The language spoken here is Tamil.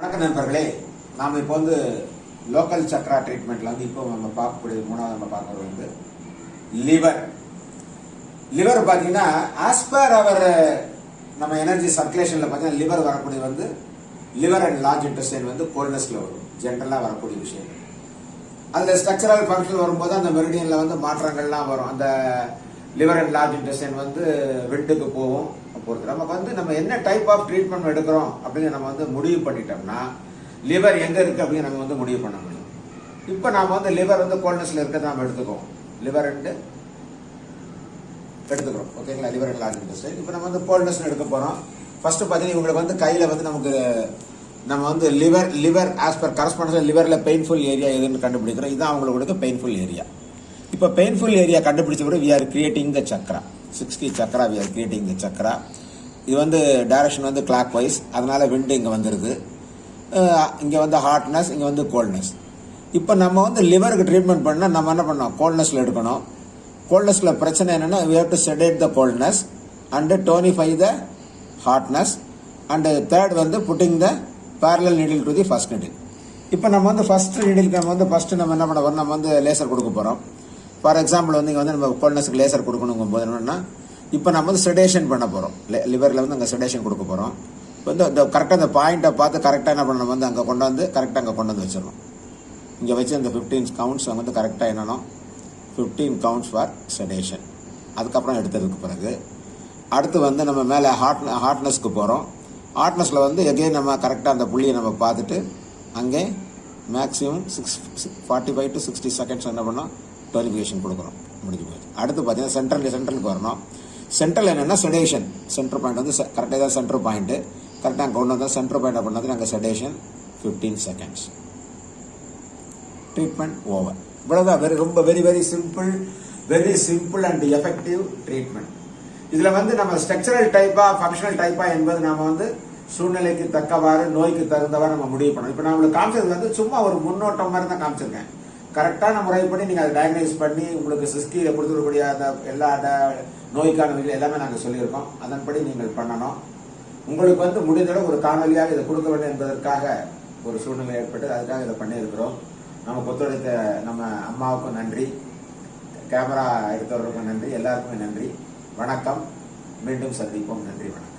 வணக்கம் நண்பர்களே, நாம் இப்போ லோக்கல் சக்ரா ட்ரீட்மெண்ட்ல இப்போ நம்ம பார்க்கக்கூடிய மூணாவது நம்ம பார்க்கறது லிவர். லிவர் பார்த்தீங்கன்னா ஆஸ் பர் அவர் நம்ம எனர்ஜி சர்க்குலேஷன்ல பார்த்தீங்கன்னா லிவர் வரக்கூடிய லிவர் அண்ட் லார்ஜ் இன்டெஸ்டைன் கோல்ட்னஸ்ல வரும். ஜென்ரலா வரக்கூடிய விஷயம். அதுல ஸ்ட்ரக்சரல் ஃபங்க்ஷன் வரும்போது அந்த மெரிடியன்ல மாற்றங்கள்லாம் வரும். அந்த லிவர் அண்ட் லார்ஜ் இன்டெஸ்டைன் விண்டுக்கு போகும். நமக்கு நம்ம என்ன டைப் ஆஃப் ட்ரீட்மெண்ட் எடுக்கிறோம் அப்படின்னு நம்ம முடிவு பண்ணிட்டோம்னா லிவர் எங்க இருக்கு அப்படின்னு நம்ம முடிவு பண்ண முடியும். இப்ப நாம லிவர் கோல்ட்னஸ்ல இருக்கிறத நாம எடுத்துக்கோம். லிவர் எடுத்துக்கிறோம். ஓகேங்களா? Liver and large intestine. இப்ப நம்ம கோல்ட்னஸ் எடுக்க போறோம். ஃபர்ஸ்ட் பாத்தீங்கன்னா உங்களுக்கு கையில நமக்கு நம்ம லிவர் ஆஸ் பர் கரஸ்பாண்டன்ஸ் லிவர்ல பெயின்ஃபுல் ஏரியா எதுன்னு கண்டுபிடிக்கிறோம். இதுதான் அவங்களுக்கு பெயின்ஃபுல் ஏரியா. இப்ப பெயின்ஃபுல் ஏரியா கண்டுபிடிச்ச பிறகு we are creating the chakra. 60 chakra we are creating the chakra. இது டைரக்ஷன் கிளாக் வைஸ். அதனால விண்ட் இங்க வந்துருது. இங்க ஹாட்னஸ், இங்க கோல்ட்னஸ். இப்ப நம்ம லிவருக்கு ட்ரீட்மெண்ட் பண்ணா நம்ம என்ன பண்ணோம்? கோல்ட்னஸ்ல எடுக்கணும். கோல்ட்னஸ்ல பிரச்சனை என்னன்னா we have to sedate the coldness and tonify the hotness and third putting the parallel needle to the first needle. இப்ப நம்ம ஃபர்ஸ்ட் நீடிலுக்கு நம்ம ஃபர்ஸ்ட் நம்ம என்ன பண்ண போறோம்? நம்ம லேசர் கொடுக்க போறோம். ஃபார் எக்ஸாம்பிள் இங்க நம்ம கோல்ட்னஸ்க்கு லேசர் கொடுக்கணும் போது என்னன்னா இப்ப நம்ம செடேஷன் பண்ண போறோம். லிவர்ல அங்க செடேஷன் கொடுக்க போறோம். கரெக்டா அந்த பாயிண்ட பார்த்து கரெக்டா என்ன பண்ணணும்? அங்க கொண்டு கரெக்டா அங்க கொண்டு வச்சிடணும். இங்க வச்சு அந்த 15 கவுண்ட்ஸ் கரெக்டா என்னன்னா 15 கவுண்ட்ஸ் ஃபார் செடேஷன். அதுக்கப்புறம் எடுத்ததுக்கு பிறகு அடுத்து நம்ம மேல ஹாட்னஸ்க்கு போறோம். ஹாட்னஸ்ல எகைன் நம்ம கரெக்டா அந்த புள்ளியை நம்ம பார்த்துட்டு அங்கே மேக்ஸிமம் 45 to 60 செகண்ட்ஸ் என்ன பண்ணோம்? டோனிஃபிகேஷன் கொடுக்குறோம். முடிஞ்சு போயிடுச்சு. அடுத்து பார்த்தீங்கன்னா சென்ட்ரலுக்கு வரணும். சென்ட்ரல் என்னன்னா செடேஷன். சென்டர் பாயிண்ட் கரெக்டாக தான் சென்டர் பாயிண்ட். கரெக்டாக கொண்டு வந்தால் சென்டர் பாயிண்ட் பண்ணது நாங்கள் செடேஷன் 15 செகண்ட்ஸ். Treatment over. இவ்வளவுதான். ரொம்ப very simple and effective treatment. இதுல நம்ம ஸ்ட்ரக்சரல் டைப்பா ஃபங்க்ஷனல் டைப்பா என்பது நாம சூழ்நிலைக்கு தக்கவாறு நோய்க்கு தகுந்தவாறு நம்ம முடிவு பண்ணணும். இப்ப நான் உங்களுக்கு காமிச்சது சும்மா ஒரு முன்னோட்டம் மாதிரி தான் காமிச்சிருக்கேன். கரெக்டான முறைப்படி நீங்க அதை டயக்னைஸ் பண்ணி உங்களுக்கு சிஸ்கியில கொடுத்துக்கூடிய அந்த எல்லா நோய்க்கான வகைகள் எல்லாமே நாங்கள் சொல்லியிருக்கோம். அதன்படி நீங்கள் பண்ணணும். உங்களுக்கு முடிந்தளவு ஒரு காணொலியாக இதை கொடுக்க வேண்டும் என்பதற்காக ஒரு சூழ்நிலை ஏற்பட்டு அதுக்காக இதை பண்ணியிருக்கிறோம். நமக்கு ஒத்துழைத்த நம்ம அம்மாவுக்கும் நன்றி, கேமரா எடுத்தவர்களுக்கும் நன்றி, எல்லாருக்குமே நன்றி. வணக்கம். மீண்டும் சந்திப்போம். நன்றி, வணக்கம்.